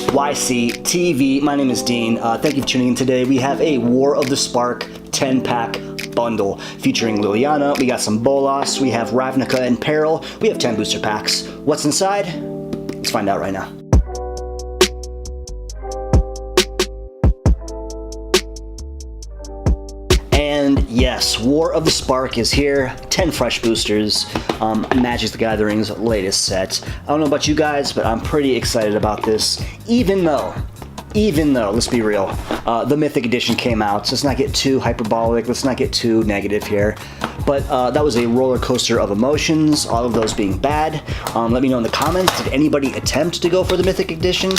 YoungCorpseTV. My name is Dean. Thank you for tuning in today. We have a War of the Spark 10-pack bundle featuring Liliana. We got some Bolas. We have Ravnica and Peril. We have 10 booster packs. What's inside? Let's find out right now. And yes, War of the Spark is here. 10 fresh boosters. Magic the Gathering's latest set. I don't know about you guys, but I'm pretty excited about this. Even though, let's be real, the Mythic Edition came out. So let's not get too hyperbolic. Let's not get too negative here. But that was a roller coaster of emotions, all of those being bad. Let me know in the comments, did anybody attempt to go for the Mythic Edition?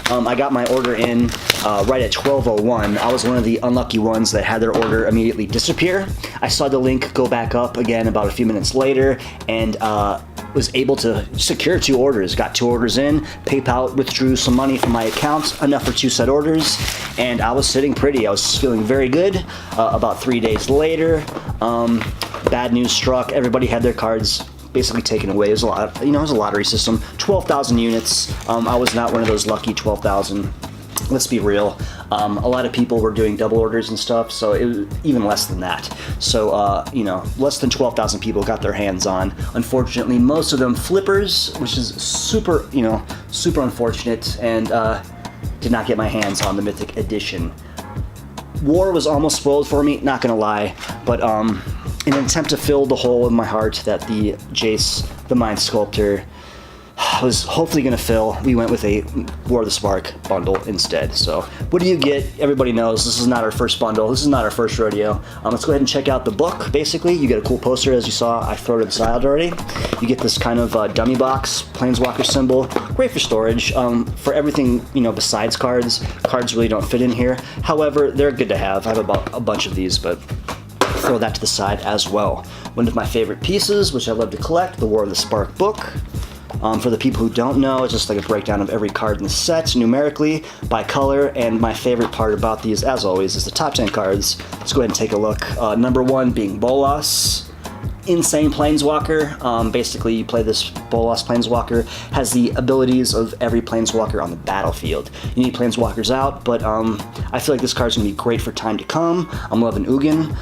I got my order in right at 12:01. I was one of the unlucky ones that had their order immediately disappear. I saw the link go back up again about a few minutes later, and was able to secure 2 orders. Got 2 orders in, PayPal withdrew some money from my account, enough for 2 set orders, and I was sitting pretty. I was feeling very good. About 3 days later, bad news struck. Everybody had their cards basically taken away. It was a lot, it was a lottery system. 12,000 units. I was not one of those lucky 12,000. Let's be real. A lot of people were doing double orders and stuff, so it was even less than that. So, less than 12,000 people got their hands on. Unfortunately, most of them flippers, which is super, super unfortunate, and did not get my hands on the Mythic Edition. War was almost spoiled for me, not gonna lie, but in an attempt to fill the hole in my heart that the Jace, the Mind Sculptor, was hopefully going to fill, we went with a War of the Spark bundle instead. So what do you get? Everybody knows this is not our first bundle. This is not our first rodeo. Let's go ahead and check out the book. Basically, you get a cool poster, as you saw. I threw it inside already. You get this kind of dummy box, Planeswalker symbol. Great for storage. For everything, besides cards. Cards really don't fit in here. However, they're good to have. I have about a bunch of these, but throw that to the side as well. One of my favorite pieces, which I love to collect, the War of the Spark book. For the people who don't know, it's just like a breakdown of every card in the set, numerically, by color, and my favorite part about these, as always, is the top 10 cards. Let's go ahead and take a look. Number 1 being Bolas. Insane Planeswalker. Basically, you play this Bolas Planeswalker, has the abilities of every Planeswalker on the battlefield. You need Planeswalkers out, but I feel like this card's going to be great for time to come. I'm loving Ugin.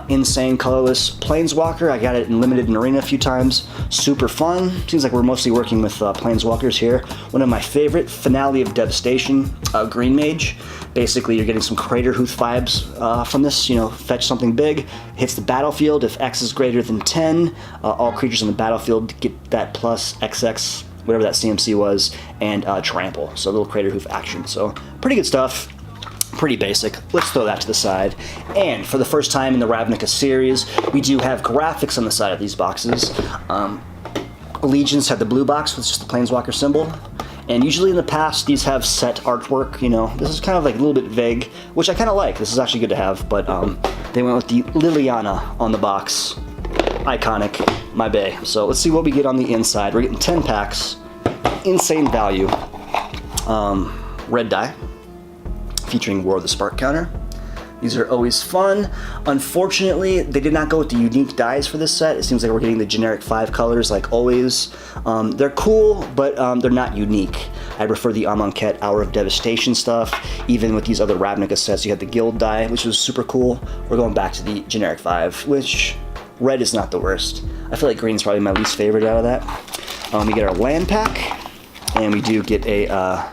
Insane Colorless Planeswalker. I got it in Limited and Arena a few times. Super fun. Seems like we're mostly working with Planeswalkers here. One of my favorite, Finale of Devastation, Green Mage. Basically, you're getting some Craterhoof vibes from this. Fetch something big, hits the battlefield. If X is greater than 10, all creatures on the battlefield get that plus XX, whatever that CMC was, and trample. So a little Craterhoof action. So pretty good stuff. Pretty basic. Let's throw that to the side. And for the first time in the Ravnica series, we do have graphics on the side of these boxes. Allegiance had the blue box with just the Planeswalker symbol. And usually in the past, these have set artwork, This is kind of like a little bit vague, which I kind of like. This is actually good to have, but they went with the Liliana on the box. Iconic, my bae. So let's see what we get on the inside. We're getting 10 packs. Insane value. Red die, featuring War of the Spark counter. These are always fun. Unfortunately, they did not go with the unique dies for this set. It seems like we're getting the generic 5 colors like always. They're cool, but they're not unique. I prefer the Amonkhet Hour of Devastation stuff. Even with these other Ravnica sets, you had the Guild die, which was super cool. We're going back to the generic 5, which red is not the worst. I feel like green's probably my least favorite out of that. We get our land pack, and we do get a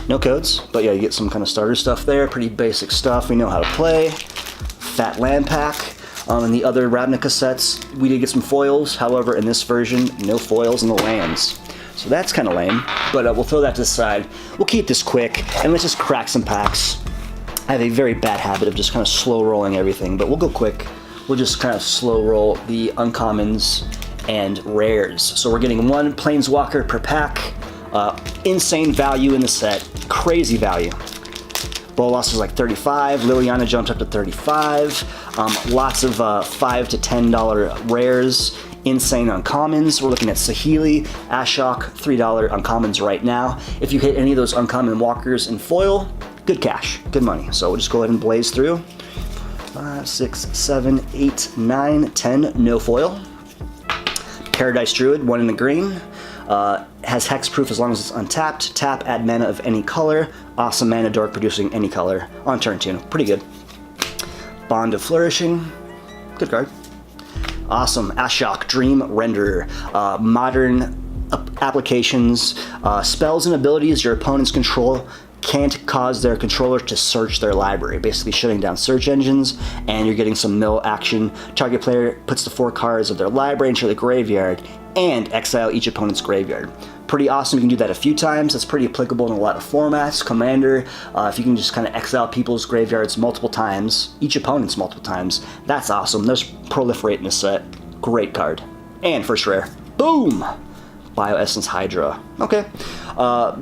no codes, but yeah, you get some kind of starter stuff there. Pretty basic stuff. We know how to play. Fat land pack. In the other Ravnica sets, we did get some foils. However, in this version, no foils in the lands. So that's kind of lame, but we'll throw that to the side. We'll keep this quick, and let's just crack some packs. I have a very bad habit of just kind of slow rolling everything, but we'll go quick. We'll just kind of slow roll the uncommons and rares. So we're getting 1 Planeswalker per pack. Insane value in the set. Crazy value. Bolas was like 35. Liliana jumped up to 35. Lots of $5 to $10 rares. Insane uncommons. We're looking at Saheeli, Ashok, $3 uncommons right now. If you hit any of those uncommon walkers in foil, good cash, good money. So we'll just go ahead and blaze through. 5, 6, 7, 8, 9, 10, no foil. Paradise Druid, 1 in the green. has hexproof as long as it's untapped. Tap, add mana of any color. Awesome mana dork producing any color on turn 2. Pretty good. Bond of Flourishing. Good card. Awesome. Ashok, Dream Renderer. Modern applications. Spells and abilities your opponents control can't cause their controller to search their library, basically shutting down search engines, and you're getting some mill action. Target player puts the 4 cards of their library into the graveyard and exile each opponent's graveyard. Pretty awesome. You can do that a few times. That's pretty applicable in a lot of formats. Commander, if you can just kind of exile people's graveyards multiple times, each opponent's multiple times, that's awesome. There's Proliferate in this set. Great card. And first rare. Boom! Bioessence Hydra. Okay.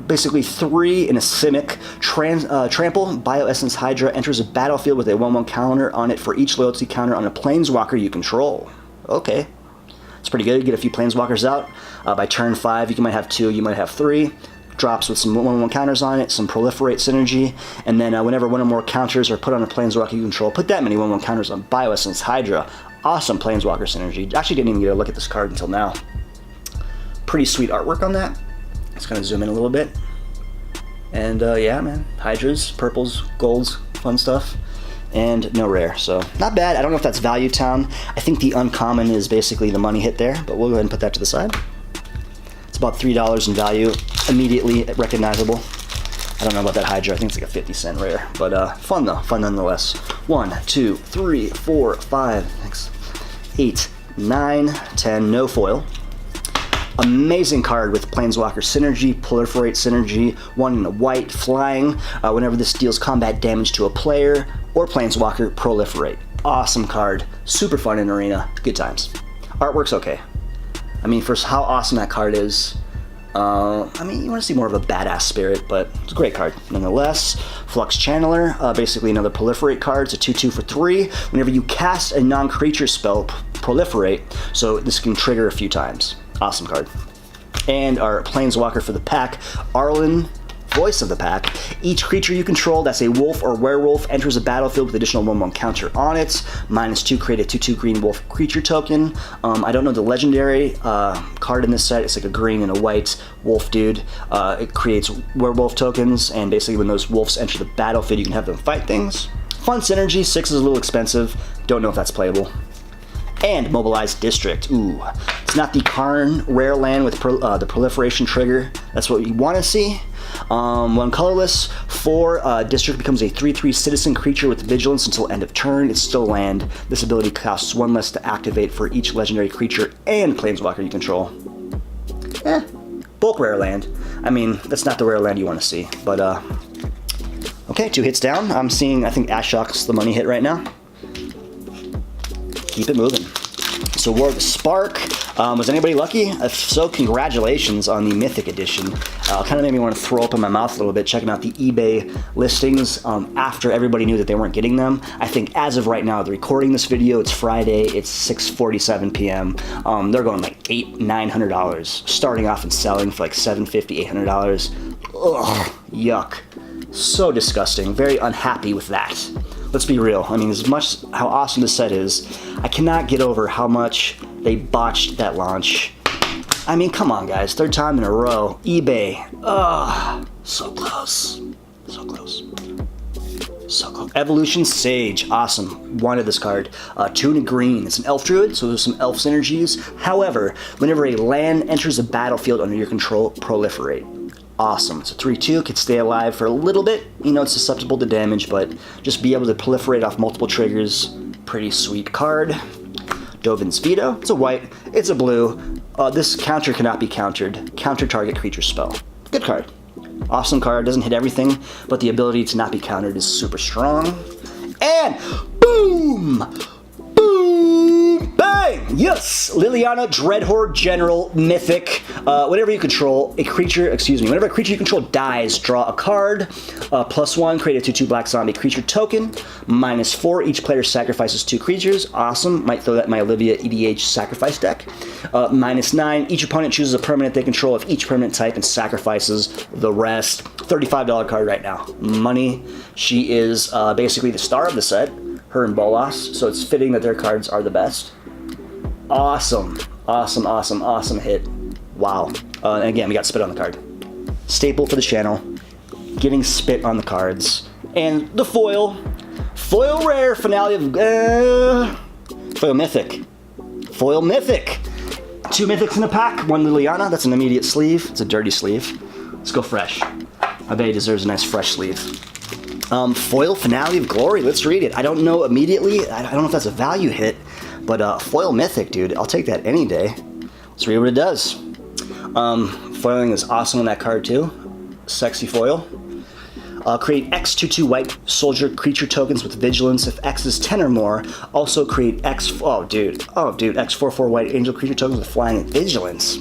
Basically 3 in a Simic. Trample. Bioessence Hydra enters a battlefield with a 1/1 counter on it for each loyalty counter on a planeswalker you control. Okay. It's pretty good. You get a few planeswalkers out. By turn 5, you might have 2, you might have 3. Drops with some 1/1 counters on it, some Proliferate synergy, and then whenever 1 or more counters are put on a planeswalker you control, put that many 1/1 counters on Bioessence Hydra. Awesome planeswalker synergy. Actually didn't even get a look at this card until now. Pretty sweet artwork on that. Let's kind of zoom in a little bit. And yeah, man, Hydras, purples, golds, fun stuff. And no rare, so not bad. I don't know if that's Value Town. I think the uncommon is basically the money hit there, but we'll go ahead and put that to the side. It's about $3 in value, immediately recognizable. I don't know about that Hydra. I think it's like a 50-cent rare, but fun though, fun nonetheless. 1, 2, 3, 4, 5, 6, 8, 9, 10, no foil. Amazing card with Planeswalker synergy, Proliferate synergy, 1 in a white, flying. Whenever this deals combat damage to a player or Planeswalker, Proliferate. Awesome card, super fun in Arena, good times. Artwork's okay. I mean, for how awesome that card is, I mean, you want to see more of a badass spirit, but it's a great card nonetheless. Flux Channeler, basically another Proliferate card. It's a 2/2 for 3. Whenever you cast a non-creature spell, Proliferate, so this can trigger a few times. Awesome card. And our Planeswalker for the pack, Arlen, Voice of the Pack. Each creature you control that's a wolf or werewolf enters a battlefield with additional 1/1 counter on it. -2, create a 2/2 green wolf creature token. I don't know the legendary card in this set. It's like a green and a white wolf dude. It creates werewolf tokens, and basically when those wolves enter the battlefield, you can have them fight things. Fun synergy. 6 is a little expensive. Don't know if that's playable. And Mobilized District. Ooh, it's not the Karn rare land with the proliferation trigger. That's what you want to see. 1 colorless. 4 District becomes a 3/3 citizen creature with vigilance until end of turn. It's still land. This ability costs 1 less to activate for each legendary creature and planeswalker you control. Bulk rare land. I mean, that's not the rare land you want to see, but okay, 2 hits down. I'm seeing, I think Ashok's the money hit right now. Keep it moving. So War of the Spark. Was anybody lucky? If so, congratulations on the Mythic edition. Kind of made me want to throw up in my mouth a little bit checking out the eBay listings after everybody knew that they weren't getting them. I think as of right now, the recording this video, it's Friday, it's 6:47 p.m. They're going like $800-900, starting off and selling for like $750, $800. Ugh, yuck. So disgusting. Very unhappy with that. Let's be real. I mean, as much how awesome this set is, I cannot get over how much they botched that launch. I mean, come on, guys. 3rd time in a row. eBay. Ugh. So close. So close. So close. Evolution Sage. Awesome. Wanted this card. Tuna Green. It's an elf druid, so there's some elf synergies. However, whenever a land enters a battlefield under your control, Proliferate. Awesome. It's a 3/2, could stay alive for a little bit. You know, it's susceptible to damage, but just be able to proliferate off multiple triggers. Pretty sweet card. Dovin's Veto. It's a white. It's a blue. This counter cannot be countered. Counter target creature spell. Good card. Awesome card. Doesn't hit everything, but the ability to not be countered is super strong. And boom! Boom! Bang! Yes! Liliana, Dreadhorde General, Mythic. Whenever you control a creature, whenever a creature you control dies, draw a card. +1, create a 2/2 black zombie creature token. -4, each player sacrifices 2 creatures. Awesome. Might throw that in my Olivia EDH sacrifice deck. -9, each opponent chooses a permanent they control of each permanent type and sacrifices the rest. $35 card right now. Money. She is basically the star of the set. Her and Bolas, so it's fitting that their cards are the best. Awesome, awesome, awesome, awesome hit. Wow. And again, we got spit on the card. Staple for the channel. Getting spit on the cards. And the foil. Foil rare finale of... foil mythic. Foil mythic. 2 mythics in a pack. 1 Liliana. That's an immediate sleeve. It's a dirty sleeve. Let's go fresh. I bet he deserves a nice fresh sleeve. Foil Finale of Glory. Let's read it. I don't know immediately. I don't know if that's a value hit. But foil mythic, dude. I'll take that any day. Let's read what it does. Foiling is awesome on that card too. Sexy foil. Create X 2/2 white soldier creature tokens with vigilance. If X is 10 or more, also create X. Oh dude, X 4/4 white angel creature tokens with flying and vigilance.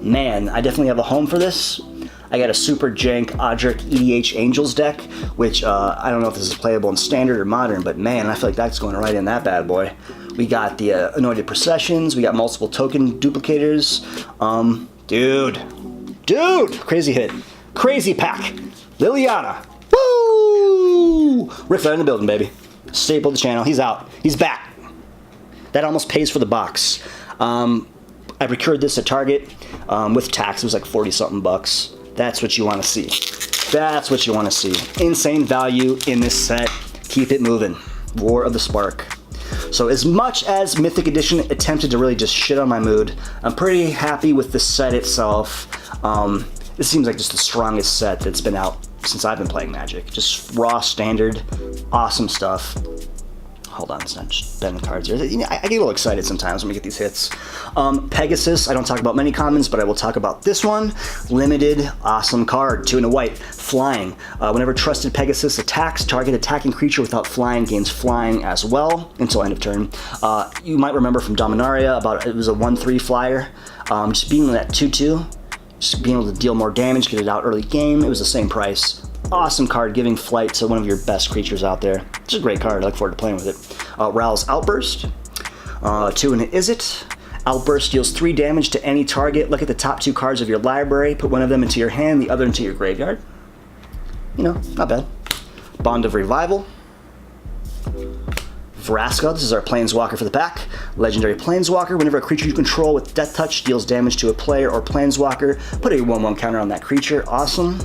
Man, I definitely have a home for this. I got a super jank Odric EDH Angels deck, which I don't know if this is playable in standard or modern, but man, I feel like that's going right in that bad boy. We got the Anointed Processions. We got multiple token duplicators. Dude, crazy hit, crazy pack. Liliana. Woo! Riff in the building, baby. Staple the channel. He's out. He's back. That almost pays for the box. I procured this at Target with tax. It was like 40-something bucks. That's what you want to see. That's what you want to see. Insane value in this set. Keep it moving. War of the Spark. So as much as Mythic Edition attempted to really just shit on my mood, I'm pretty happy with the set itself. This seems like just the strongest set that's been out since I've been playing Magic. Just raw standard, awesome stuff. Hold on, it's not just bending cards here. You know, I get a little excited sometimes when we get these hits. Pegasus, I don't talk about many commons, but I will talk about this one. Limited, awesome card, 2 and a white, flying. Whenever Trusted Pegasus attacks, target attacking creature without flying gains flying as well until end of turn. You might remember from Dominaria, it was a 1/3 flyer. Just being that 2/2, just being able to deal more damage, get it out early game, it was the same price. Awesome card, giving flight to one of your best creatures out there. It's a great card. I look forward to playing with it. Ral's Outburst. 2 and Is It. Outburst deals 3 damage to any target. Look at the top 2 cards of your library. Put one of them into your hand, the other into your graveyard. You know, not bad. Bond of Revival. Vraska, this is our Planeswalker for the pack. Legendary Planeswalker. Whenever a creature you control with Death Touch deals damage to a player or Planeswalker, put a 1/1 counter on that creature. Awesome.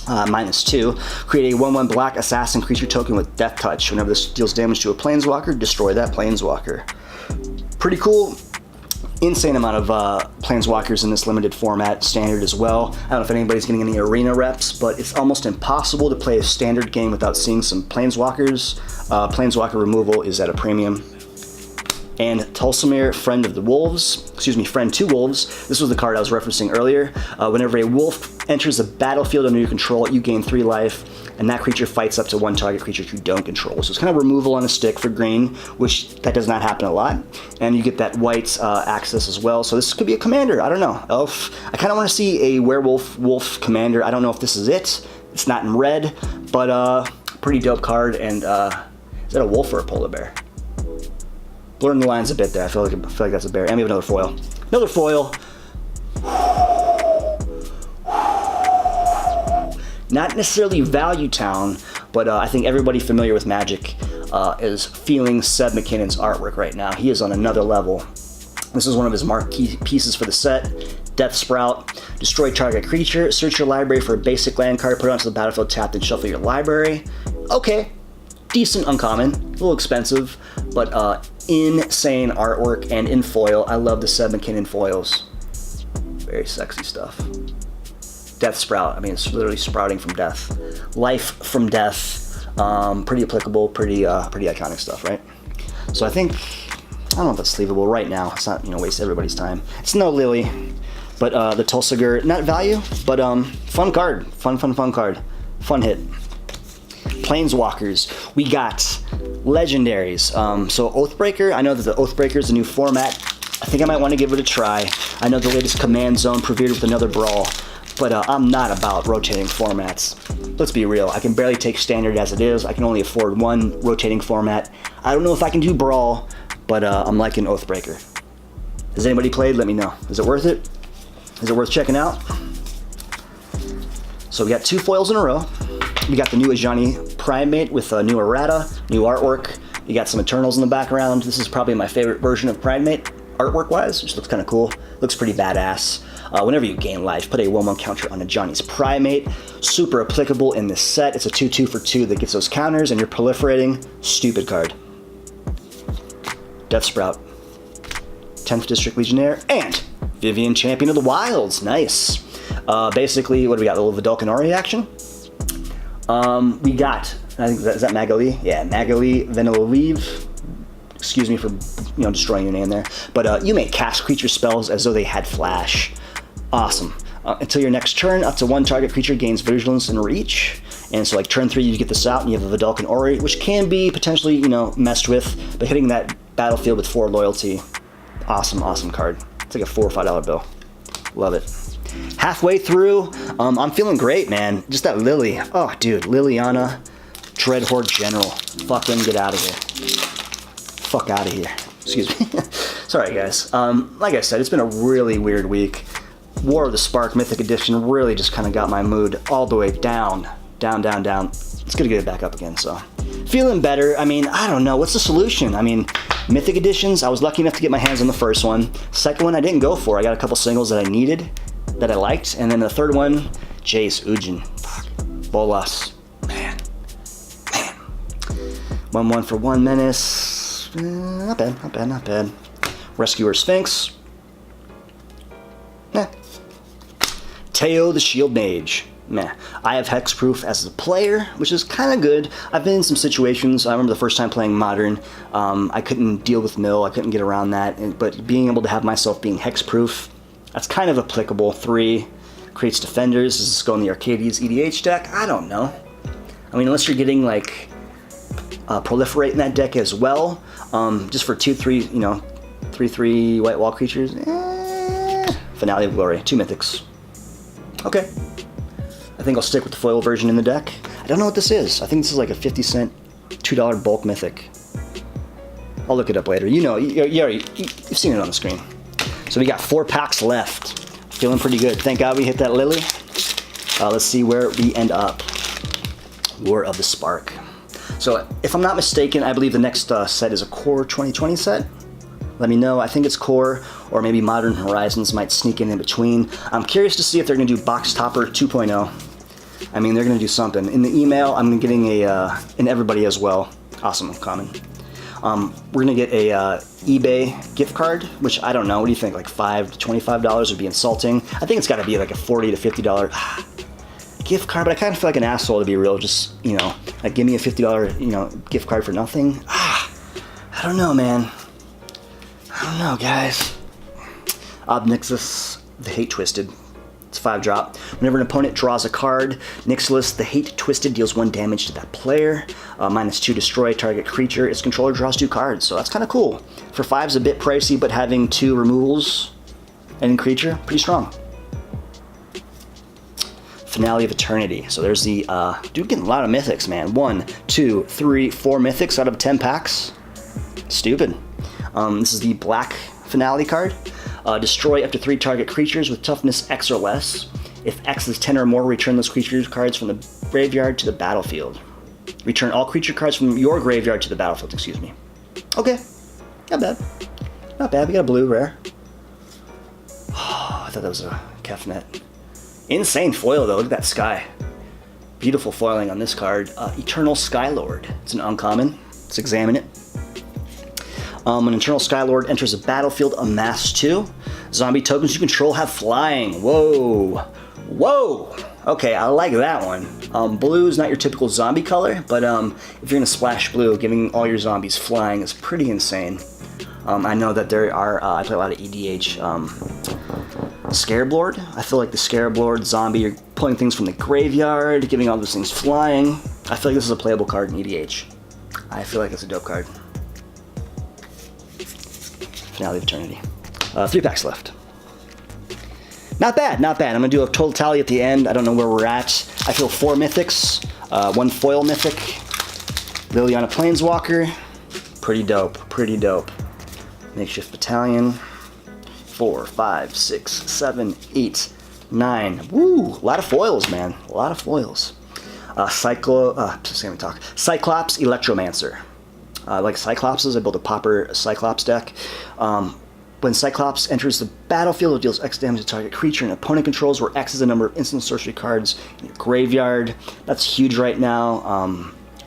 -2. Create a 1/1 black assassin creature token with Death Touch. Whenever this deals damage to a Planeswalker, destroy that Planeswalker. Pretty cool. Insane amount of Planeswalkers in this limited format, standard as well. I don't know if anybody's getting any arena reps, but it's almost impossible to play a standard game without seeing some Planeswalkers. Planeswalker removal is at a premium. And Tulsimir, Friend of the Wolves, Friend to Wolves. This was the card I was referencing earlier. Whenever a wolf enters the battlefield under your control, you gain 3 life, and that creature fights up to 1 target creature you don't control. So it's kind of removal on a stick for green, which that does not happen a lot. And you get that white access as well. So this could be a commander, I don't know. Elf. I kind of want to see a werewolf wolf commander. I don't know if this is it. It's not in red, but pretty dope card. And is that a wolf or a polar bear? Blurring the lines a bit there. I feel like that's a bear. And we have another foil. Another foil. Not necessarily Value Town, but I think everybody familiar with Magic is feeling Seb McKinnon's artwork right now. He is on another level. This is one of his marquee pieces for the set. Death Sprout. Destroy target creature. Search your library for a basic land card. Put it onto the battlefield tapped and shuffle your library. Okay. Decent uncommon. A little expensive, but insane artwork and in foil. I love the Seb McKinnon foils. Very sexy stuff. Death Sprout. I mean, it's literally sprouting from death. Life from death. Pretty applicable, pretty iconic stuff, right? So I think, I don't know if that's sleevable right now. It's not, waste everybody's time. It's no Lily, but the Tulsiger, not value, but fun card. Fun card. Fun hit. Planeswalkers. We got legendaries. So Oathbreaker. I know that the Oathbreaker is a new format. I think I might want to give it a try. I know the latest Command Zone premiered with another Brawl, but I'm not about rotating formats. Let's be real. I can barely take standard as it is. I can only afford 1 rotating format. I don't know if I can do Brawl, but I'm liking Oathbreaker. Has anybody played? Let me know. Is it worth it? Is it worth checking out? So we got 2 foils in a row. We got the new Ajani Primate with a new errata, new artwork. You got some Eternals in the background. This is probably my favorite version of Primate, artwork-wise, which looks kind of cool. Looks pretty badass. Whenever you gain life, put a 1/1 counter on a Johnny's Primate. Super applicable in this set. It's a 2/2 for 2 that gets those counters, and you're proliferating. Stupid card. Death Sprout. 10th District Legionnaire, and Vivian, Champion of the Wilds. Nice. Basically, what do we got? A little Vidalcan Ori action. We got, I think, is that Magali? Yeah, Magali Venolive. Excuse me for, destroying your name there. But you may cast creature spells as though they had flash. Awesome. Until your next turn, up to 1 target creature gains Vigilance and Reach. And so, like, turn 3, you get this out, and you have a Vidalcan Ori, which can be potentially, messed with. But hitting that battlefield with 4 loyalty, awesome card. It's like a $4 or $5 bill. Love it. Halfway through, I'm feeling great, man. Just that Lily. Oh, dude, Liliana, Dreadhorde General. Fucking get out of here. Fuck out of here. Excuse me. Sorry, guys. Like I said, it's been a really weird week. War of the Spark Mythic Edition really just kind of got my mood all the way down. It's gonna get it back up again, so. Feeling better. I mean, I don't know. What's the solution? I mean, Mythic Editions, I was lucky enough to get my hands on the first one. Second one, I didn't go for. I got a couple singles that I needed, that I liked. And then the third one, Jace, Ujin. Fuck. Bolas. Man. 1/1 for 1 menace. Not bad. Rescuer Sphinx. Teo the Shield Mage. Meh. I have Hexproof as a player, which is kind of good. I've been in some situations. I remember the first time playing Modern, I couldn't deal with Mill. I couldn't get around that. But being able to have myself being Hexproof, that's kind of applicable. 3 creates Defenders. Does this go in the Arcades EDH deck? I don't know. I mean, unless you're getting like Proliferate in that deck as well, just for 2/3, 3/3 White Wall creatures. Finale of Glory, 2 Mythics. Okay. I think I'll stick with the foil version in the deck. I don't know what this is. I think this is like a 50-cent, $2 bulk Mythic. I'll look it up later. You've seen it on the screen. So we got 4 packs left. Feeling pretty good. Thank God we hit that Lily. Let's see where we end up. War of the Spark. So if I'm not mistaken, I believe the next set is a Core 2020 set. Let me know. I think it's Core, or maybe Modern Horizons might sneak in between. I'm curious to see if they're going to do Box Topper 2.0. I mean, they're going to do something. In the email, I'm getting and everybody as well. Awesome, common. We're going to get a eBay gift card, which I don't know. What do you think? Like $5 to $25 would be insulting. I think it's got to be like a $40 to $50 gift card, but I kind of feel like an asshole to be real. Just, like give me a $50, gift card for nothing. I don't know, man. I don't know, guys. Obnixus, the Hate Twisted. It's 5-drop. Whenever an opponent draws a card, Nixilus, the Hate Twisted, deals 1 damage to that player. -2, destroy target creature. Its controller draws 2 cards, so that's kind of cool. For 5's a bit pricey, but having 2 removals and creature, pretty strong. Finale of Eternity. So there's the, dude, getting a lot of Mythics, man. 1, 2, 3, 4 Mythics out of 10 packs. Stupid. This is the black Finale card. Destroy up to 3 target creatures with toughness X or less. If X is 10 or more, return those creature cards from the graveyard to the battlefield. Return all creature cards from your graveyard to the battlefield, excuse me. Okay, not bad. Not bad, we got a blue rare. Oh, I thought that was a Kefnet. Insane foil though, look at that sky. Beautiful foiling on this card. Eternal Skylord. It's an uncommon. Let's examine it. When Eternal Skylord enters a battlefield, amass 2. Zombie tokens you control have flying. Whoa. Whoa. Okay, I like that one. Blue is not your typical zombie color, but if you're going to splash blue, giving all your zombies flying is pretty insane. I know that there are, I play a lot of EDH Scarab Lord. I feel like the Scarab Lord zombie, you're pulling things from the graveyard, giving all those things flying. I feel like this is a playable card in EDH. I feel like it's a dope card. Finale of Eternity. 3 packs left. Not bad, not bad. I'm going to do a total tally at the end. I don't know where we're at. I feel 4 Mythics, 1 foil Mythic, Liliana Planeswalker. Pretty dope, pretty dope. Makeshift Battalion. 4, 5, 6, 7, 8, 9. Woo! A lot of foils, man. A lot of foils. Cyclops Electromancer. Like Cyclopses, I built a Popper Cyclops deck. When Cyclops enters the battlefield, it deals X damage to target creature and opponent controls, where X is the number of instant sorcery cards in your graveyard. That's huge right now.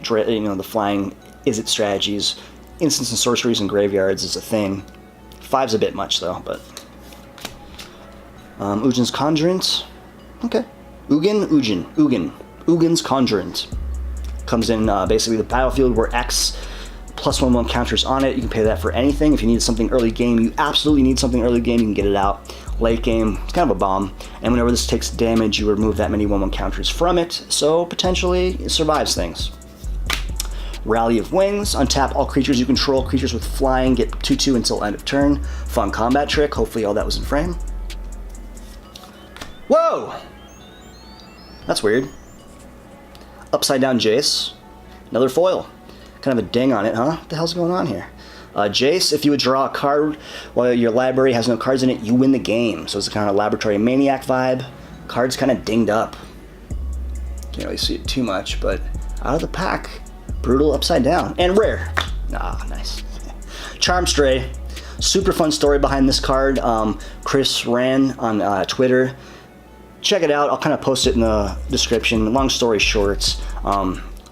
You know, the flying is-it strategies. Instants and sorceries in graveyards is a thing. 5's a bit much, though, but... Ujin's Conjurant. Okay. Ugin's Conjurant. Comes in basically the battlefield where X +1/1 counters on it. You can pay that for anything. If you need something early game, you absolutely need something early game, you can get it out. Late game, it's kind of a bomb. And whenever this takes damage, you remove that many 1/1 counters from it, so potentially it survives things. Rally of Wings. Untap all creatures you control. Creatures with flying get 2/2 until end of turn. Fun combat trick. Hopefully all that was in frame. Whoa! That's weird. Upside down Jace. Another foil. Kind of a ding on it, huh? What the hell's going on here? Jace, if you would draw a card while your library has no cards in it, you win the game. So it's a kind of Laboratory Maniac vibe. Card's kind of dinged up. Can't really see it too much, but out of the pack. Brutal upside down. And rare. Ah, nice. Charmstray. Super fun story behind this card. Chris ran on Twitter. Check it out. I'll kind of post it in the description. Long story short,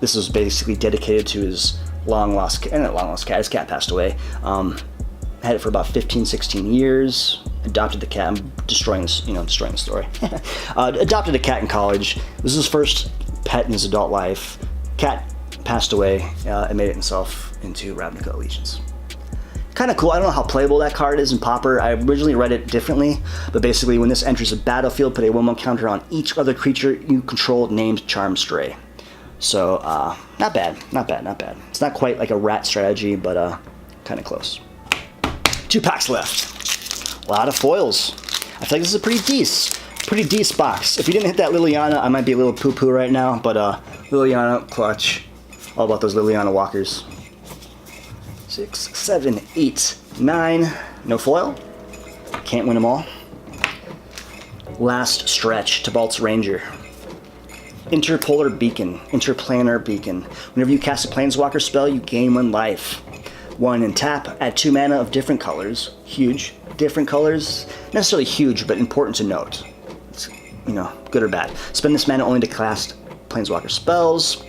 this was basically dedicated to his his cat passed away. Had it for about 15-16 years. Adopted the cat. I'm destroying the story. Adopted a cat in college. This is his first pet in his adult life. Cat passed away and made it himself into Ravnica Allegiance. Kind of cool. I don't know how playable that card is in Pauper. I originally read it differently, but basically when this enters a battlefield, put a 1/1 counter on each other creature you control named Charmstray. So, not bad. It's not quite like a rat strategy, but kind of close. 2 packs left. A lot of foils. I feel like this is a pretty decent box. If you didn't hit that Liliana, I might be a little poo-poo right now, but Liliana, clutch. All about those Liliana walkers. 6, 7, 8, 9. No foil. Can't win them all. Last stretch. Tibalt's Ranger. Interplanar Beacon. Whenever you cast a Planeswalker spell, you gain 1 life. 1 and tap. Add 2 mana of different colors. Huge. Different colors. Not necessarily huge, but important to note. It's, good or bad. Spend this mana only to cast Planeswalker spells.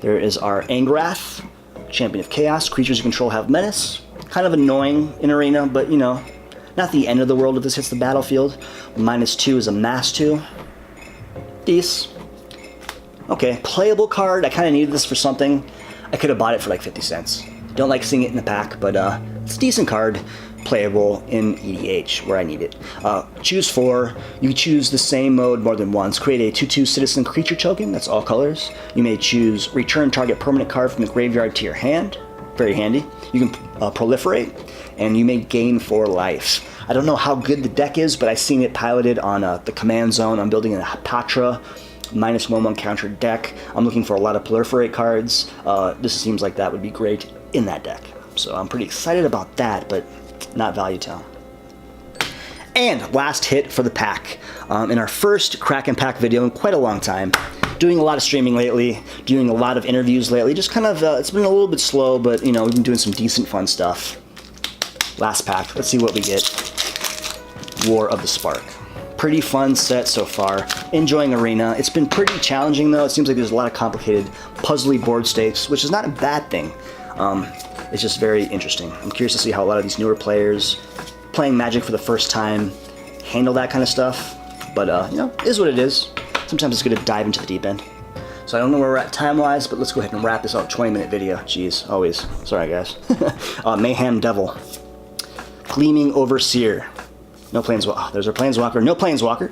There is our Angrath, Champion of Chaos. Creatures you control have menace. Kind of annoying in Arena, but not the end of the world if this hits the battlefield. -2 is a mass 2. Decent. Okay, playable card. I kind of needed this for something. I could have bought it for like 50 cents. Don't like seeing it in the pack, but it's a decent card. Playable in EDH, where I need it. Choose 4. You choose the same mode more than once. Create a 2/2 citizen creature token. That's all colors. You may choose return target permanent card from the graveyard to your hand. Very handy. You can proliferate, and you may gain 4 life. I don't know how good the deck is, but I've seen it piloted on the command zone. I'm building a Patra -1/1 counter deck. I'm looking for a lot of proliferate cards. This seems like that would be great in that deck. So I'm pretty excited about that, but not value town. And last hit for the pack. In our first Kraken pack video in quite a long time. Doing a lot of streaming lately, doing a lot of interviews lately. Just kind of, it's been a little bit slow, but we've been doing some decent fun stuff. Last pack, let's see what we get. War of the Spark. Pretty fun set so far. Enjoying Arena. It's been pretty challenging though. It seems like there's a lot of complicated puzzly board states, which is not a bad thing. It's just very interesting. I'm curious to see how a lot of these newer players playing Magic for the first time handle that kind of stuff. But, it is what it is. Sometimes it's good to dive into the deep end. So I don't know where we're at time-wise, but let's go ahead and wrap this up. 20-minute video. Jeez, always. Sorry, guys. Mayhem Devil. Gleaming Overseer. No Planeswalker. Oh, there's our Planeswalker. No Planeswalker.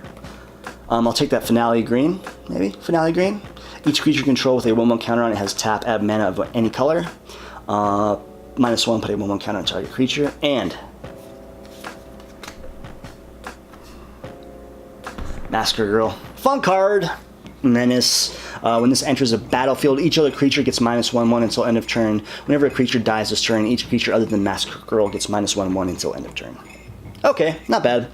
I'll take that Finale Green, maybe? Finale Green. Each creature you control with a 1/1 counter on it has tap, add mana of any color. -1, put a 1/1 counter on target creature, and Massacre Girl. Fun card! Menace. When this enters a battlefield, each other creature gets -1/1 until end of turn. Whenever a creature dies this turn, each creature other than Massacre Girl gets -1/1 until end of turn. Okay, not bad.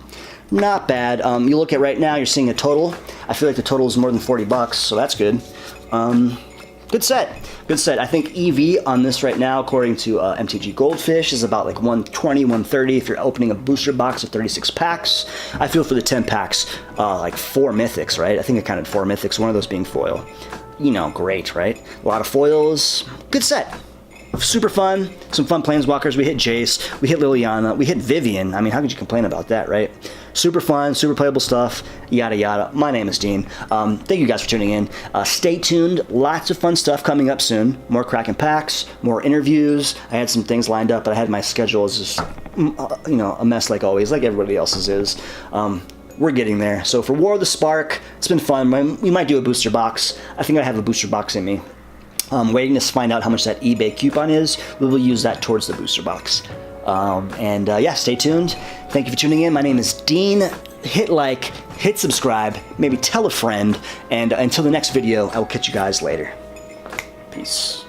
Not bad. You look at right now, you're seeing a total. I feel like the total is more than $40, so that's good. Good set. Good set. I think EV on this right now, according to MTG Goldfish, is about like 120, 130 if you're opening a booster box of 36 packs. I feel for the 10 packs, like 4 Mythics, right? I think I counted 4 Mythics, one of those being foil. You know, great, right? A lot of foils. Good set. Super fun. Some fun Planeswalkers. We hit Jace. We hit Liliana. We hit Vivian. I mean, how could you complain about that, right? Super fun, super playable stuff, yada yada. My name is Dean. Thank you guys for tuning in. Stay tuned. Lots of fun stuff coming up soon. More Kraken packs, more interviews. I had some things lined up, but I had my schedule is just, you know, a mess like always, like everybody else's is. We're getting there. So for War of the Spark, it's been fun. We might do a booster box. I think I have a booster box in me. Waiting to find out how much that eBay coupon is. We will use that towards the booster box. Yeah, stay tuned. Thank you for tuning in. My name is Dean. Hit like, hit subscribe, maybe tell a friend, and until the next video, I will catch you guys later. Peace.